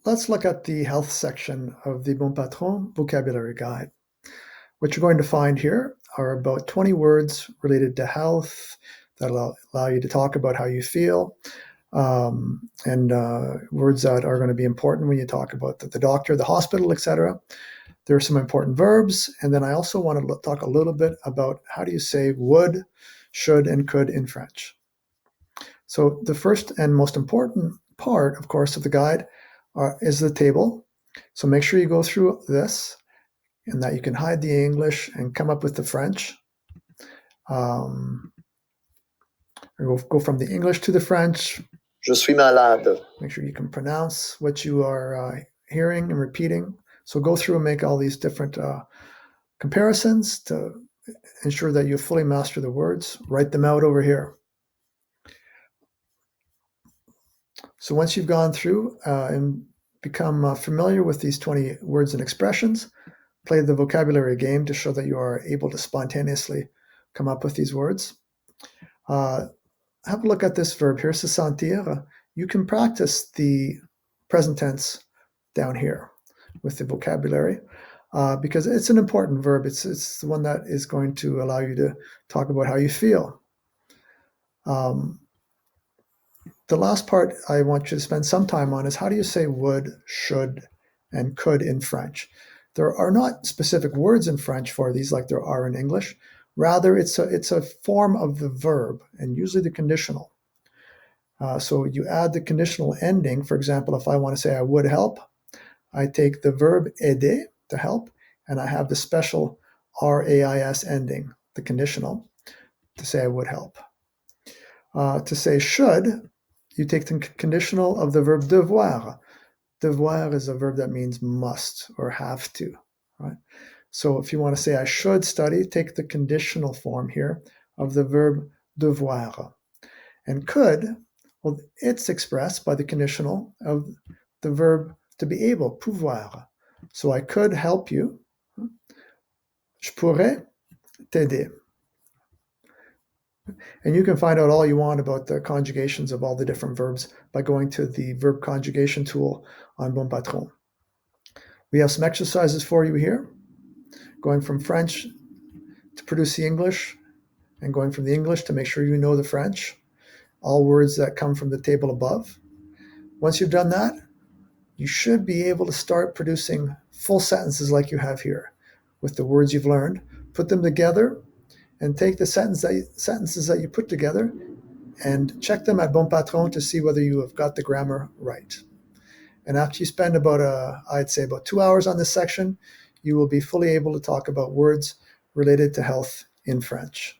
let's look at the health section of the BonPatron vocabulary guide. What you're going to find here are about 20 words related to health that allow you to talk about how you feel, and words that are going to be important when you talk about the doctor, the hospital, etc. There are some important verbs, and then I also want to talk a little bit about how do you say would, should, and could in French. So the first and most important part, of course, of the guide is the table. So make sure you go through this and that you can hide the English and come up with the French. Or go from the English to the French. Je suis malade. Make sure you can pronounce what you are hearing and repeating. So go through and make all these different comparisons to ensure that you fully master the words. Write them out over here. So once you've gone through and become familiar with these 20 words and expressions, play the vocabulary game to show that you are able to spontaneously come up with these words. Have a look at this verb here, se sentir. You can practice the present tense down here with the vocabulary because it's an important verb. It's the one that is going to allow you to talk about how you feel. The last part I want you to spend some time on is how do you say would, should, and could in French. There are not specific words in French for these like there are in English. Rather, it's a form of the verb and usually the conditional. So you add the conditional ending. For example, if I want to say I would help, I take the verb aider, to help, and I have the special RAIS ending, the conditional, to say I would help. To say should, you take the conditional of the verb devoir. Devoir is a verb that means must or have to, right? So if you want to say I should study, take the conditional form here of the verb devoir. And could, well, it's expressed by the conditional of the verb to be able, pouvoir. So I could help you. Je pourrais t'aider. And you can find out all you want about the conjugations of all the different verbs by going to the verb conjugation tool on BonPatron. We have some exercises for you here, going from French to produce the English and going from the English to make sure you know the French, all words that come from the table above. Once you've done that, you should be able to start producing full sentences like you have here with the words you've learned. Put them together and take the sentences that you put together and check them at BonPatron to see whether you have got the grammar right. And after you spend about, I'd say about 2 hours on this section, you will be fully able to talk about words related to health in French.